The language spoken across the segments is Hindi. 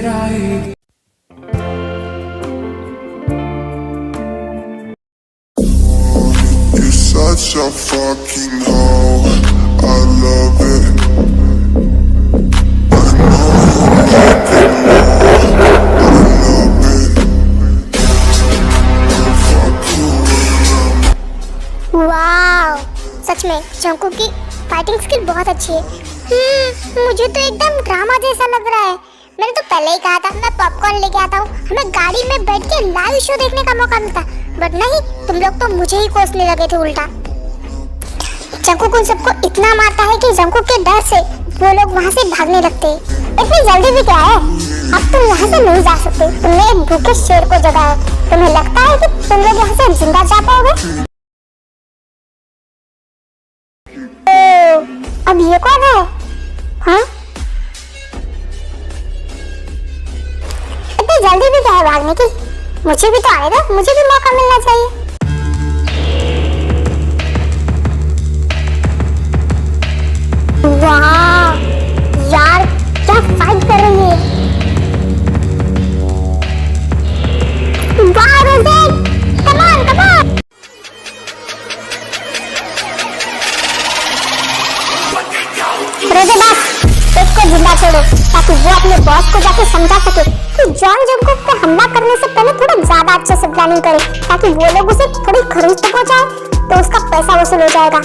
फिर आएगी। You're such a fucking hoe, I love it. I know you like it more, I love it. I'll fuck you around. वाव, सच में जंकुक की फाइटिंग स्किल बहुत अच्छी है। मुझे तो एकदम ड्रामा जैसा लग रहा है। मैंने तो पहले ही कहा था मैं पॉपकॉर्न लेके आता हूँ, हमें गाड़ी में बैठ के लाइव शो देखने का मौका मिलता, बट नहीं, तुम लोग तो मुझे ही कोसने लगे थे उल्टा। जंकुक उन सबको इतना मारता है कि जंकुक के डर से वो लोग वहाँ से भागने लगते हैं। इतनी जल्दी भी क्या है, अब तुम यहाँ से नहीं जा सकते। तुमने एक भूखे शेर को जगाया, तुम्हें लगता है कि तुम लोग यहाँ से जिंदा जा पाओगे? अब ये कौन है? हाँ, इतनी जल्दी भी क्या है भागने की? मुझे भी तो आने दो, मुझे भी मौका मिलना चाहिए। वाह यार, क्या फाइट कर रही है। वाह रोज़े, कम ऑन कम ऑन। रोज़े बस इसको जिंदा छोड़ो ताकि वो अपने बॉस को जाके समझा सके कि जॉन जंकुक पे हमला करने से पहले थोड़ा ज्यादा अच्छे से प्लानिंग करे, ताकि वो लोग उसे थोड़ी खरीद तो पहुंचाए तो उसका पैसा वसूल हो जाएगा।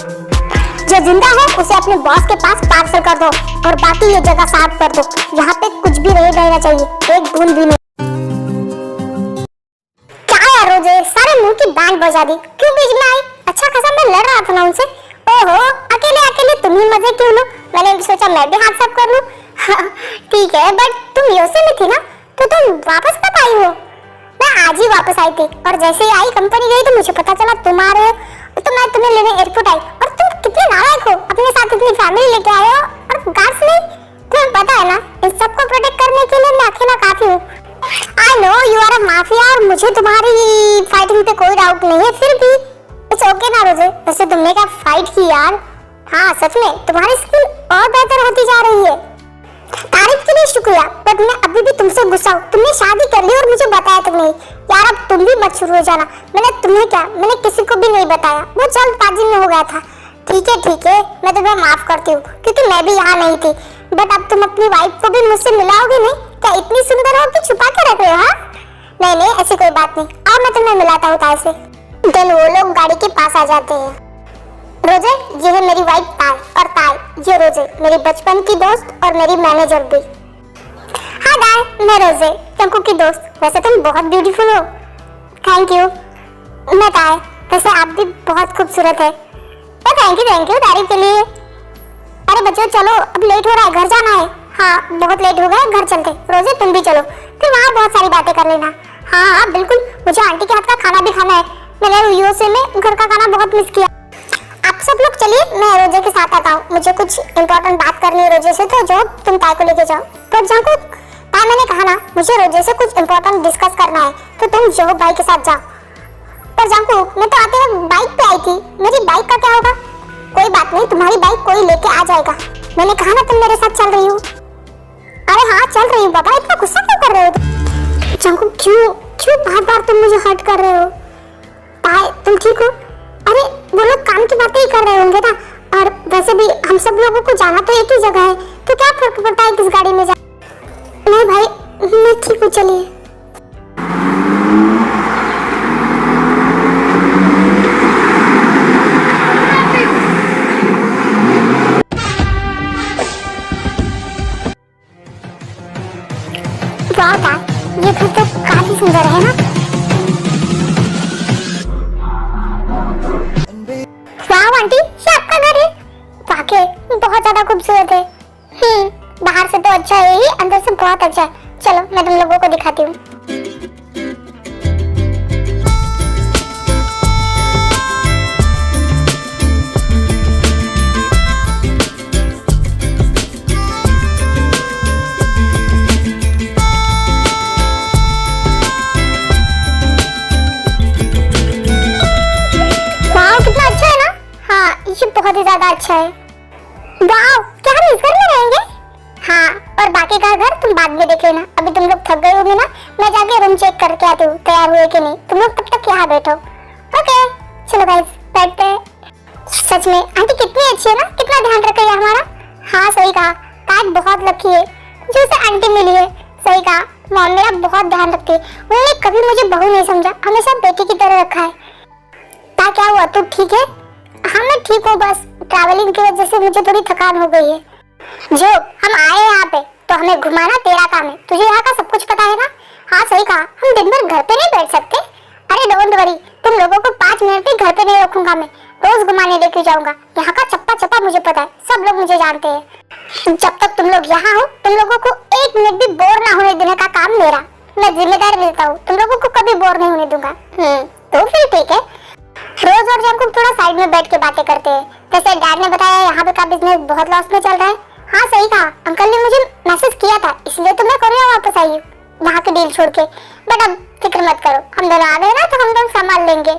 जो जिंदा है उसे अपने बॉस के पास पार्सल कर दो और बाकी ये जगह साफ कर दो। यहाँ पे कुछ भी नहीं रहना चाहिए, एक बूंद भी नहीं। क्या यार रोज़े, सारे मुंह की बैंड बजा दी। क्यों बीच में आई? अच्छा खासा मैं लड़ रहा था ना उनसे। ओहो, अकेले अकेले तुम ही मजे क्यों लो? मैंने सोचा मैं भी हाथ साफ कर लूं। ठीक है, बट तुम यूएसए में थी ना, तो तुम वापस कब आई हो? मैं आज ही वापस आई थी और जैसे ही आई कंपनी गई तो मुझे पता चला तुम आ रहे हो, तो मैं तुम्हें लेने एयरपोर्ट आई। और तुम कितने नालायक हो, अपने साथ इतनी फैमिली लेके आए हो और गार्ड्स नहीं। तुम्हें पता है ना, इन सबको प्रोटेक्ट करने के लिए मैं अकेला काफी हूँ। I know you are a mafia और मुझे तुम्हारी फाइटिंग पे कोई डाउट नहीं है, फिर भी इट्स ओके ना रोज़े। वैसे तुमने क्या फाइट की यार। हाँ सच में तुम्हारी स्किल और बेहतर होती जा रही है। तारीफ के लिए शुक्रिया, बट मैं अभी भी तुमसे गुस्सा हूँ। तुमने शादी कर ली और मुझे बताया तक नहीं। यार अब तुम भी मत शुरू हो जाना। मैंने तुम्हें क्या, मैंने किसी को भी नहीं बताया, वो जल्दबाजी में हो गया था। ठीक है, मैं तुम्हें माफ करती हूँ क्योंकि मैं भी यहाँ नहीं थी। बट अब तुम अपनी वाइफ को भी मुझसे मिलाओगे नहीं? क्या इतनी सुंदर हो कि छुपा के रख रहे हो? हाँ नहीं, ऐसी कोई बात नहीं। अब मैं तुम्हें मिलाता हूँ ताई से। देन वो लोग गाड़ी के पास आ जाते हैं। रोज़े, ये है मेरी वाइफ ताई, और ताई ये रोज़े मेरी बचपन की दोस्त और मेरी मैनेजर भी। हाँ ताई, मैं रोज़े, जंकुक की दोस्त। वैसे तुम बहुत ब्यूटीफुल हो। Thank you. मैं ताई, वैसे आप भी बहुत खूबसूरत है। थैंक यू तारीफ के लिए। अरे बच्चों चलो, अब लेट हो रहा है, घर जाना है। हाँ बहुत लेट हो गया, घर चलते। रोज़े तुम भी चलो, फिर वहाँ बहुत सारी बातें कर लेना। हाँ बिल्कुल, मुझे आंटी के हाथ का खाना भी खाना है। मैंने यूएसए में घर का खाना बहुत मिस किया। आप सब लोग चलिए, मैं रोज़े के साथ आता हूँ। मुझे कुछ इंपॉर्टेंट बात करनी है रोज़े से, तो जो तुम ताई को लेके जाओ। पर जंकुक, ताई मैंने कहा ना, मुझे रोज़े से कुछ इंपॉर्टेंट डिस्कस करना है, तो तुम जो भाई के साथ जाओ। पर जंकुक, मैं तो आते वक्त बाइक पे आई थी, मेरी बाइक का क्या होगा? कोई बात नहीं, तुम्हारी बाइक कोई लेके आ जाएगा। मैंने कहा ना तुम मेरे साथ चल रही हो। अरे हाँ चल रही हूँ बाबा, इतना गुस्सा क्यों कर रहे हो? जंकुक क्यों बार-बार तुम मुझे हर्ट कर रहे हो? ताई तुम ठीक हो? अरे वो लोग काम की बातें ही कर रहे होंगे ना, और वैसे भी हम सब लोगों को जाना तो एक ही जगह है, तो क्या फर्क पड़ता है किस गाड़ी में जा। नहीं भाई, मैं ठीक हूँ, चलिए। वाह ताई, ये घर तो काफी सुंदर है ना। वाह आंटी, ये आपका घर है। वाकई बहुत ज्यादा खूबसूरत है। बाहर से तो अच्छा है ही, अंदर से बहुत अच्छा है। चलो मैं तुम लोगों को दिखाती हूँ। बहुत ही ज्यादा अच्छा है। वाह, क्या हम इस घर में रहेंगे? हाँ, और बाकी का घर तुम बाद में देख लेना। अभी तुम लोग थक गए होगे ना, मैं जाके रूम चेक करके आती हूँ तैयार हुए कि नहीं। तुम लोग तब तक यहाँ बैठो। ओके चलो गाइस बैठते हैं। सच में आंटी कितनी अच्छी है ना, कितना ध्यान रखा है हमारा। हाँ सही कहा, काट बहुत लकी है जो उसे आंटी मिली है। सही कहा, मॉम मेरा बहुत ध्यान रखती है। उन्होंने कभी मुझे बहू नहीं समझा, हमेशा बेटी की तरह रखा है। ता क्या हुआ, तू ठीक है? हाँ मैं ठीक हूँ, बस ट्रैवलिंग की वजह से मुझे थोड़ी थकान हो गई है। जो हम आए यहाँ पे तो हमें घुमाना तेरा काम है, तुझे यहाँ का सब कुछ पता है ना। हाँ सही कहा, हम दिन भर घर पे नहीं बैठ सकते। अरे डोंट वरी, तुम लोगों को 5 मिनट भी घर पे नहीं रखूंगा मैं, रोज घुमाने लेके जाऊंगा। यहाँ का चप्पा चप्पा मुझे पता है, सब लोग मुझे जानते हैं। जब तक तुम लोग यहाँ हो तुम लोगों को 1 मिनट भी बोर ना होने देने का काम मेरा। मैं जिम्मेदार मिलता हूँ, तुम लोगों को कभी बोर नहीं होने दूंगा। तो फिर ठीक है, रोज और जब थोड़ा साइड में बैठ के बातें करते हैं। जैसे डैड ने बताया यहाँ पे का बिजनेस बहुत लॉस में चल रहा है। हाँ सही कहा, अंकल ने मुझे मैसेज किया था, इसलिए तो मैं कोरिया वापस आई हूँ यहाँ की डील छोड़ के। बट अब फिक्र मत करो, हम दोनों आ गए ना तो हम दोनों संभाल लेंगे।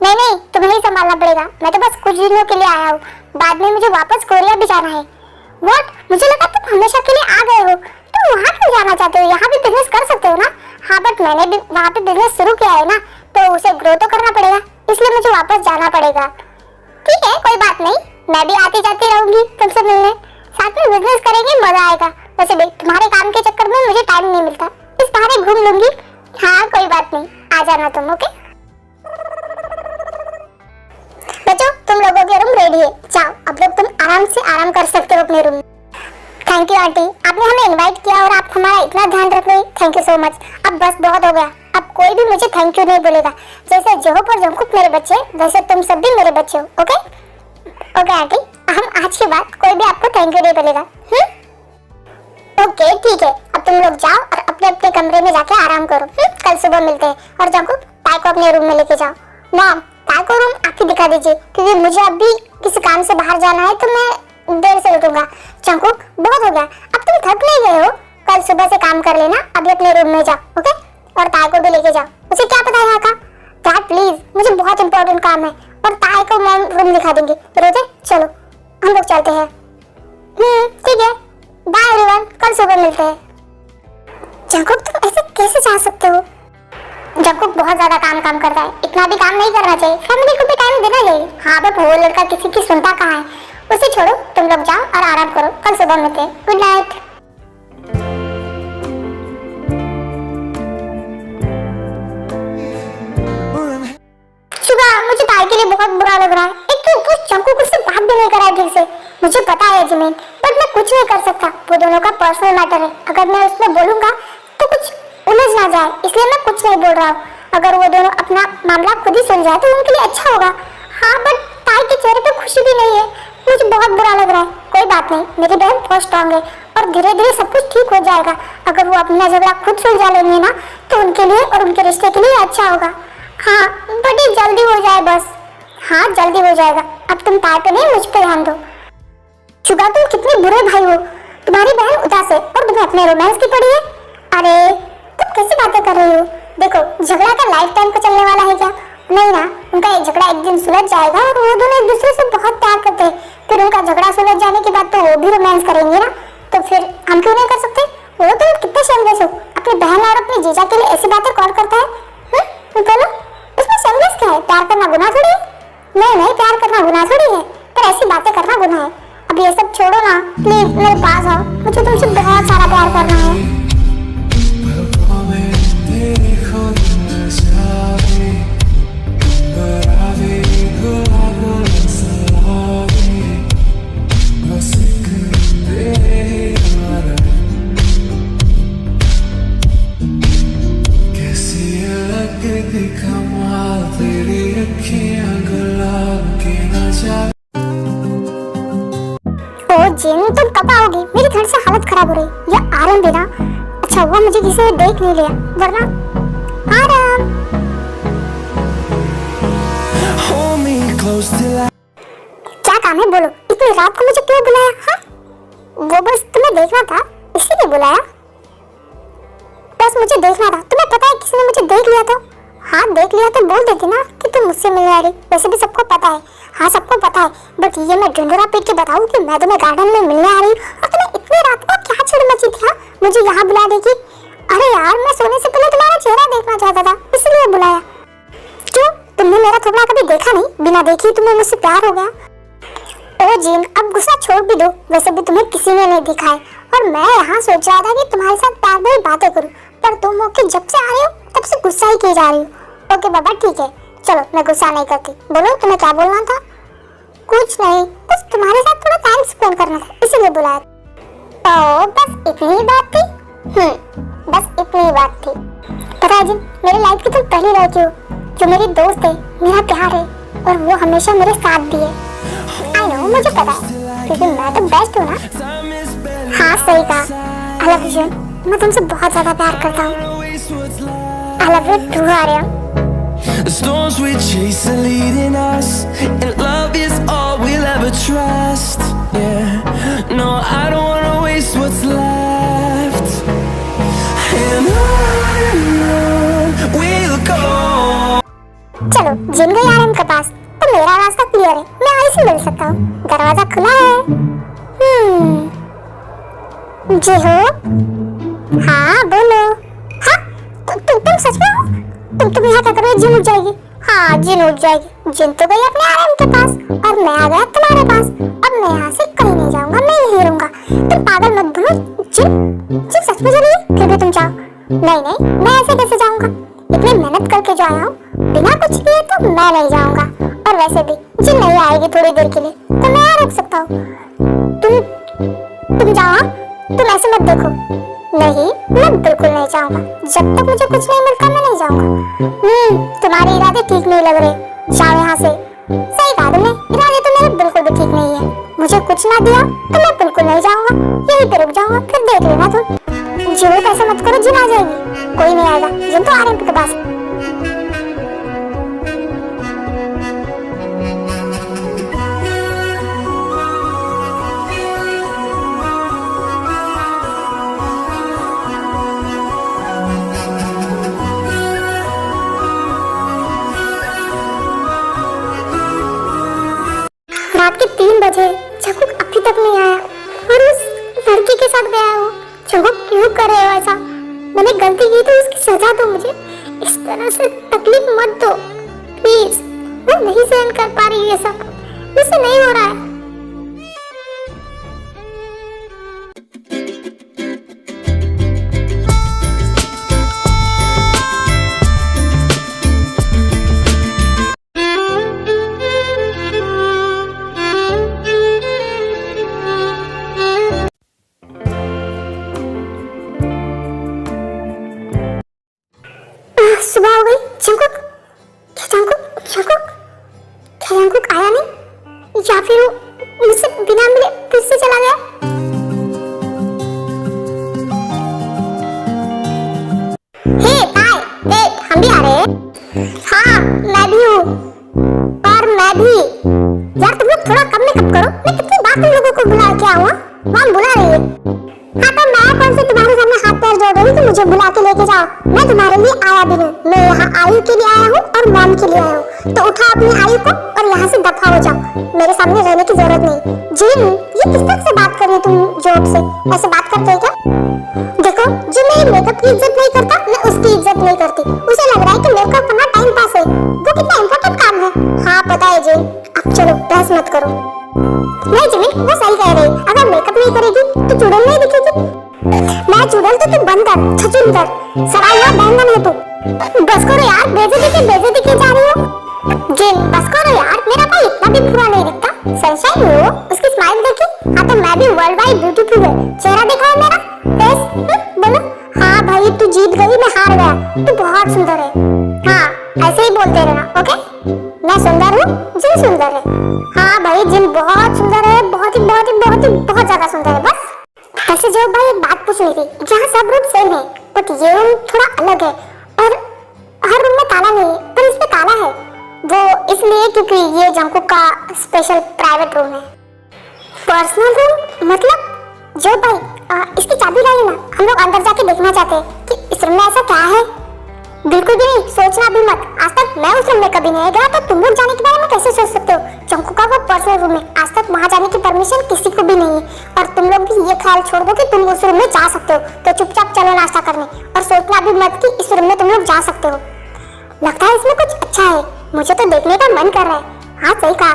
नहीं नहीं, तुम्हें ही संभालना पड़ेगा, मैं तो बस कुछ दिनों के लिए आया हूँ, बाद में मुझे वापस कोरिया भी जाना है। व्हाट, मुझे लगा तुम हमेशा के लिए आ गए हो। तुम वहाँ क्यों जाना चाहते हो, यहाँ भी बिजनेस कर सकते हो ना। हाँ बट मैंने भी वहाँ पे बिजनेस शुरू किया है ना, तो उसे ग्रो तो करना पड़ेगा, इसलिए मुझे वापस जाना पड़ेगा। ठीक है कोई बात नहीं, मैं भी आती जाती रहूंगी तुमसे मिलने, साथ में बिजनेस करेंगे, मजा आएगा। वैसे भी तुम्हारे काम के चक्कर में मुझे टाइम नहीं मिलता, इस बहाने घूम लूंगी। हाँ कोई बात नहीं, आ जाना तुम। ओके बच्चों, तुम लोगों के रूम रेडी है, जाओ अब लोग तुम आराम से आराम कर सकते हो अपने रूम में। थैंक यू आंटी, आपने हमें इनवाइट किया और आप हमारा इतना ध्यान रख रहे, थैंक यू सो मच। अब बस बहुत हो गया, अब कोई भी मुझे थैंक यू नहीं बोलेगा। जैसे जोहब और जंकुक मेरे बच्चे, वैसे तुम सब भी मेरे बच्चे हो। ओके ओके आंटी, हम आज के बाद कोई भी आपको थैंक यू नहीं बोलेगा। ओके ठीक है, अब तुम लोग जाओ और अपने अपने कमरे में जाके आराम करो। कल सुबह मिलते हैं। और जंकुक, ताई को अपने रूम में लेके जाओ। मॉम, ताई को रूम आप ही दिखा दीजिए, क्योंकि मुझे अभी किसी काम से बाहर जाना है तो मैं देर से उठूंगा। जंकुक बहुत हो गया, अब तुम थक नहीं गए हो, कल सुबह से काम कर लेना, अभी अपने रूम में जाओ। ओके, और ताई को भी लेके जाओ, उसे क्या पता है यहाँ का। डैड प्लीज, मुझे बहुत इंपॉर्टेंट काम है। और ताई को मॉम रूम दिखा देंगे। रोजे चलो हम लोग चलते हैं। ठीक है, बाय एवरीवन, कल सुबह मिलते हैं। जंकुक तुम ऐसे कैसे जा सकते हो? जंकुक बहुत ज्यादा काम करता है, इतना भी काम नहीं करना चाहिए, फैमिली को भी टाइम देना चाहिए। हाँ बट वो लड़का किसी की सुनता कहाँ है, उसे छोड़ो, तुम लोग जाओ और आराम करो, कल सुबह मिलते हैं। Good night. मुझे ताई के लिए बहुत बुरा लग रहा है, एक तो वो जंकुक उससे बात भी नहीं करा है ठीक से। मुझे पता है जिमिन, बट मैं कुछ नहीं कर सकता, वो दोनों का पर्सनल मैटर है। अगर मैं उसमें बोलूंगा तो कुछ उलझ ना जाए, इसलिए मैं कुछ नहीं बोल रहा हूँ। अगर वो दोनों अपना मामला खुद ही सुलझाए तो उनके लिए अच्छा होगा। हाँ बट ताई के चेहरे पे खुशी भी नहीं है, मुझे बहुत बुरा लग रहा है। कोई बात नहीं, मेरी बहन बहुत स्ट्रांग है और धीरे धीरे सब कुछ ठीक हो जाएगा। अगर वो अपना झगड़ा खुद सुलझा लेंगे ना तो उनके लिए और उनके रिश्ते के लिए अच्छा होगा। हाँ बट ये जल्दी हो जाए बस। हाँ जल्दी हो जाएगा, अब तुम ताई पे नहीं मुझ पे ध्यान दो। शुगा तुम कितने बुरे भाई हो, तुम्हारी बहन उदास है और तुम्हें अपने रोमांस की पड़ी है। अरे तुम कैसी बातें कर रही हो? देखो झगड़ा का लाइफ टाइम का चलने वाला है क्या? नहीं ना, उनका ये झगड़ा एक दिन सुलझ जाएगा और वो दोनों एक दूसरे से बहुत प्यार करते हैं। फिर उनका झगड़ा सुलझ जाने के बाद तो वो भी रोमांस करेंगे ना, तो फिर हम क्यों नहीं कर सकते? वो तुम कितने शेमलेस हो, अपनी बहन और अपने जीजा के लिए ऐसी बातें कौन करता है? बोलो, उसमें शेमलेस क्या है? प्यार करना गुनाह थोड़ी है। नहीं, प्यार करना गुनाह थोड़ी है, पर ऐसी बातें करना गुनाह है। अब ये सब छोड़ो ना, प्लीज मेरे पास आओ, मुझे तुमसे बहुत सारा प्यार करना है। जिन तुम कब आओगी? मेरी ठंड से हालत खराब हो रही। ये आराम देना, अच्छा हुआ मुझे किसी ने देख नहीं लिया, वरना आराम। क्या काम है बोलो, इतनी रात को मुझे क्यों बुलाया? हाँ वो बस तुम्हें देखना था, इसीलिए बुलाया। बस मुझे देखना था, तुम्हें पता है किसी ने मुझे देख लिया था। हाँ देख लिया तो बोल देती ना कि तुम मुझसे मिलने आ रही, वैसे भी सबको पता है। हाँ सबको पता है, बट ये मैं ढिंढोरा पीट के बताऊं कि मैं तुम्हें गार्डन में मिलने आ रही हूँ और तुम्हें इतनी इतनी रात को क्या चिड़ मची थी हाँ? मुझे यहाँ बुलाने की। अरे यार मैं सोने से पहले तुम्हारा चेहरा देखना चाहता था, इसलिए बुलाया। क्यों, तुमने मेरा थोड़ा कभी देखा नहीं? बिना देखे ही तुम्हें मुझसे प्यार हो गया? ओ जिन, अब गुस्सा छोड़ भी दो, वैसे भी तुम्हें किसी ने नहीं दिखा है और मैं यहाँ सोच रहा था कि तुम्हारे साथ प्यार भरी बातें करूं, पर तुम मौके जब से आ रहे हो तब से गुस्सा ही की जा रही हो। ओके बाबा ठीक है, चलो मैं गुस्सा नहीं करती। बोलो तुम्हें क्या बोलना था? कुछ नहीं, बस तुम्हारे साथ थोड़ा टाइम स्पेंड करना था, इसीलिए बुलाया। ओ बस इतनी ही बात थी? बस इतनी ही बात थी। पता है जिन, मेरी लाइफ की तुम पहली लड़की हो जो मेरी दोस्त है, मेरा प्यार है और वो हमेशा मेरे साथ भी है। आई नो, मुझे पता है क्योंकि मैं तो बेस्ट हूँ ना। हाँ सही कहा, आई लव यू। मैं तुमसे बहुत ज्यादा प्यार करता हूँ। I love you too Aryan. The storms we chase are leading us, and love is all we'll ever trust. Yeah, no, I don't wanna waste what's left. And on we'll go. चलो जिन गई आर्यन के पास, तो मेरा रास्ता क्लियर है, मैं आई से मिल सकता हूँ। दरवाजा खुला है। जी हो? हाँ बोलो। हाँ तुम सच में हो? तुम यहाँ क्या कर रहे हो? जिन उठ जाएगी। हाँ जिन उठ जाएगी। जिन तो गई अपने आर्यन के पास और मैं आ गया तुम्हारे पास। अब मैं यहाँ से कहीं नहीं जाऊंगा, मैं यहीं रहूंगा। तुम पागल मत बनो। जिन सच में चलिए, फिर भी तुम जाओ। नहीं, मैं ऐसे कैसे जाऊंगा? इतनी मेहनत करके जो आया हूँ, बिना कुछ किए तो मैं नहीं जाऊंगा। और वैसे भी जिन नहीं आएगी थोड़ी देर के लिए, तो मैं यहाँ रुक सकता हूँ। तुम जाओ। तुम ऐसे मत देखो। नहीं, मैं बिल्कुल नहीं जाऊंगा। जब तक मुझे कुछ नहीं मिलता मैं नहीं जाऊंगा। तुम्हारे इरादे ठीक नहीं लग रहे, जाओ यहाँ से। सही कहा तुमने, इरादे तो मेरे बिल्कुल भी ठीक नहीं है। मुझे कुछ ना दिया तो मैं बिल्कुल नहीं जाऊंगा, यहीं पे रुक जाऊंगा, फिर देख लेना तुम। जिन ऐसा मत करो, जिन आ जाएगी। कोई नहीं आएगा, जिन तो आर्यन के पास। रात के 3 बजे जंकुक अभी तक नहीं आया और उस लड़की के साथ गया हो। जंकुक क्यों कर रहे हो ऐसा? मैंने गलती की तो उसकी सजा दो मुझे, इस तरह से तकलीफ मत दो प्लीज। मैं नहीं सहन कर पा रही ये सब, मुझसे नहीं हो रहा है। सुबह हो गई। जंकुक आया नहीं, या फिर वो मुझसे बिना मिले फिर से चला गया। हे बाय, देख हम भी आ रहे हैं। हाँ मैं भी हूँ, और मैं भी। यार तुम लोग थोड़ा कम मेकअप करो, मैं कितनी बार तुम लोगों को बुला के आऊँ? मॉम बुला रही है। हाँ तो मैं कौन से तुम्हारे सामने हाथ पैर जोड़ रही हूँ कि मुझे बुला के लेके जाओ? मैं तुम्हारे लिए आया भी नहीं, मैं यहाँ आयु के लिए आया हूँ और मॉम के लिए आया हूँ। तो उठाओ अपनी आयु को और यहाँ से दफा हो जाओ, मेरे सामने रहने की जरूरत नहीं। जिन, ये किस तरह से बात कर रही हो तुम जोर से? ऐसे बात करते हो क्या? देखो, जो मेरे मेकअप की इज्जत नहीं करता, मैं उसकी इज्जत नहीं करती। उसे लग रहा है कि मेकअप करना टाइम पास है, वो कितना इम्पोर्टेंट काम है। हाँ पता है जिन, अब चलो बहस मत करो। नहीं जिमिन, वो सही कह रही, अगर मेकअप नहीं करेगी तो चुड़ैल नहीं दिखेगी। मैं चुड़ैल तो तू बंदर, छछूंदर, सड़ा हुआ बैंगन है तू। बस करो यार, बेइज्जती की जा रही हो। जिन बस करो यार, मेरा भाई इतना भी बुरा नहीं दिखता। सनशाइन हो, उसकी स्माइल देखी? हाँ तो मैं भी वर्ल्ड वाइड ब्यूटीफुल है। चेहरा देखा है मेरा? फेस बोलो। हाँ भाई तू जीत गई, मैं हार गया। तू बहुत सुंदर है। हाँ ऐसे ही बोलते रहना, ओके? मैं सुंदर हूँ, जिन सुंदर है। हाँ भाई जिन बहुत सुंदर है, बहुत ज्यादा सुंदर है। बस ऐसे जो भाई एक बात पूछनी थी, जहाँ सब रूम सेम है बट ये रूम थोड़ा अलग है और हर रूम में ताला नहीं है, पर इसमें ताला है। वो इसलिए क्योंकि ये जंकुक का स्पेशल प्राइवेट रूम है। पर्सनल रूम मतलब? जो भाई इसकी चाबी लाइए ना, हम लोग अंदर जाके देखना चाहते हैं कि इस रूम में ऐसा क्या है। बिल्कुल भी नहीं, सोचना भी मत। आज तक मैं उस रूम में कभी नहीं गया, तो तुम लोग जाने के बारे में कैसे सोच सकते हो? जंकुक का वो पर्सनल रूम है, आज तक वहां जाने की परमिशन किसी को भी नहीं है। और तुम लोग भी ये ख्याल छोड़ दो कि तुम उस रूम में जा सकते हो, तो चुपचाप चलो नाश्ता करने, और सोचना भी मत कि इस रूम में तुम लोग जा सकते हो। लगता है इसमें कुछ अच्छा है, मुझे तो देखने का मन कर रहा है। हाँ सही कहा,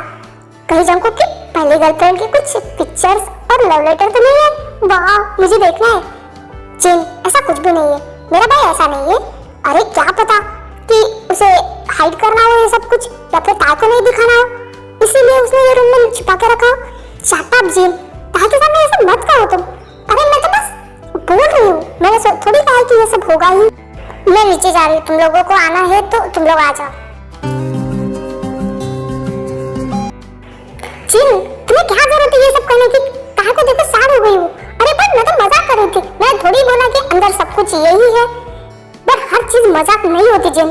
कहीं जंकुक की पहली गर्लफ्रेंड की कुछ पिक्चर्स और लव लेटर तो नहीं है? वाह, मुझे देखना है। जिन, ऐसा कुछ भी नहीं है, मेरा भाई ऐसा नहीं है। अरे क्या पता कि उसे हाइड करना हो ये सब कुछ, या फिर ताई को नहीं दिखाना हो, इसीलिए उसने ये रूम में छुपा के रखा हो। शट अप जिन, ताई के सामने ये सब मत करो तुम। अरे मैं तो बस बोल रही हूँ, मैंने थोड़ी कहा कि ये सब होगा ही। मैं नीचे जा रही हूँ, तुम लोगों को आना है तो तुम लोग आ जाओ। जिन, तुम्हें क्या जरूरत है ये सब करने की? ताई को देखो साड़ हो गई हूँ। अरे पर मैं तो मजाक कर रही थी, मैं थोड़ी बोला कि अंदर सब कुछ यही है। पर हर चीज मजाक नहीं होती जिन।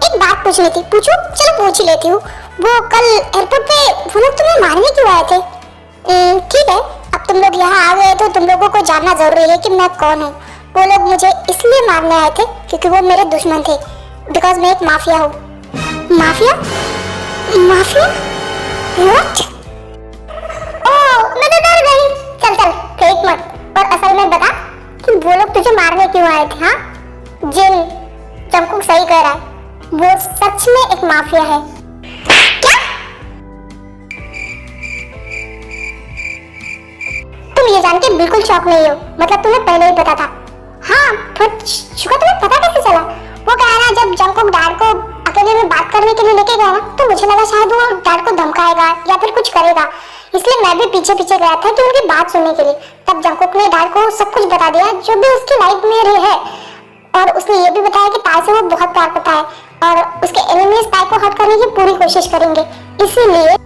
एक बात पूछनी थी। पूछो? चलो पूछ ही लेती हूँ। वो कल एयरपोर्ट पे वो लोग तुम्हें मारने क्यों आए थे? ठीक है, अब तुम लोग यहाँ आ गए तो तुम लोगों को जानना जरूरी है कि मैं कौन हूँ। वो लोग मुझे इसलिए मारने आए थे क्योंकि वो मेरे दुश्मन थे, बिकॉज मैं एक माफिया हूँ। माफिया? माफिया? What? ओह, मैं तो डर गई। चल चल, फेंक मत। और असल में बता कि वो लोग तुझे मारने क्यों आए थे? हाँ जिन, जंकुक सही कह रहा है, वो सच में एक माफिया है। क्या? तुम ये जान के बिल्कुल शॉक नहीं हो? मतलब तुम्हें पहले ही पता था? हाँ, पर शुक्र, तुम्हें पता कैसे चला? वो कह रहा जब जंकुक डैड को अकेले में बात करने के लिए लेके गया ना, तो मुझे लगा शायद वो डैड को धमकाएगा या फिर कुछ करेगा, इसलिए मैं भी पीछे पीछे गया था कि उनकी बात सुनने के लिए। तब जंकुक ने डैड को सब कुछ बता दिया जो भी उसकी लाइफ में रही है, और उसने ये भी बताया कि ताई से वो बहुत प्यार करता है और उसके एनिमीज ताई को हट करने की पूरी कोशिश करेंगे। इसीलिए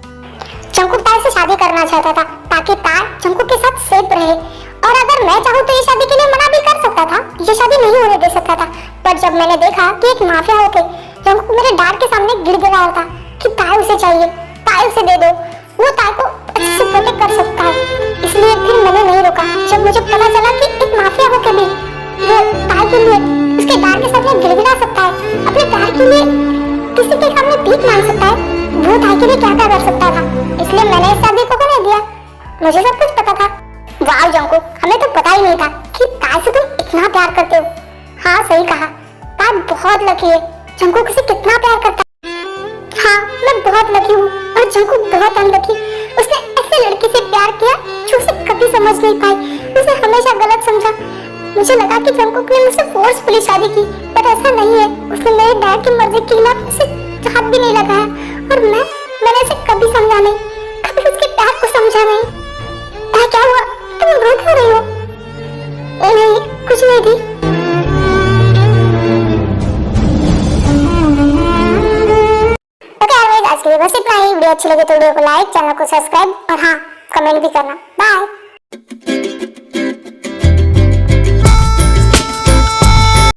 जंकुक ताई से शादी करना चाहता था ताकि ताई जंकुक के साथ सेफ रहे। और अगर मैं चाहूँ तो ये शादी के लिए मना भी कर सकता था, ये शादी नहीं होने दे सकता था। पर जब मैंने देखा कि एक माफिया होके जंकुक मेरे डैड के सामने गिड़गिड़ा रहा था कि ताई उसे चाहिए, ताई उसे दे दो, वो ताई को अच्छे से प्रोटेक्ट कर सकता है, इसलिए फिर मैंने नहीं रोका। जब मुझे पता चला कि एक माफिया होके भी वो ताई के लिए उसके डैड के सामने गिड़गिड़ा सकता है, अपने डैड के लिए किसी के सामने भीख मांग सकता है, वो ताई के लिए क्या क्या कर सकता था, इसलिए मैंने इस शादी को नहीं दिया। मुझे सब कुछ पता था। वाह जंकुक, हमें तो पता ही नहीं था कि ताई से तुम इतना प्यार करते हो। हाँ सही कहा, ताई बहुत लकी है, जंकुक उसे कितना प्यार करता है। हाँ, मैं बहुत लकी हूँ और जंकुक बहुत अनलकी। उसने ऐसे लड़की से प्यार किया जो उसे कभी समझ नहीं पाई, उसे हमेशा गलत समझा। मुझे लगा कि जंकुक ने मुझसे फोर्सफुली शादी की, पर ऐसा नहीं है। उसने मेरे डैड की मर्जी के खिलाफ उसे हाथ भी नहीं लगाया, और मैंने उसे कभी समझा नहीं, कभी उसके प्यार को समझा नहीं। क्या हुआ? तुम रो क्यों रही हो? नहीं, कुछ नहीं थी। आज के लिए बस इतना ही। वीडियो अच्छी लगे तो वीडियो को लाइक, चैनल को सब्सक्राइब और हाँ, कमेंट भी करना। बाय।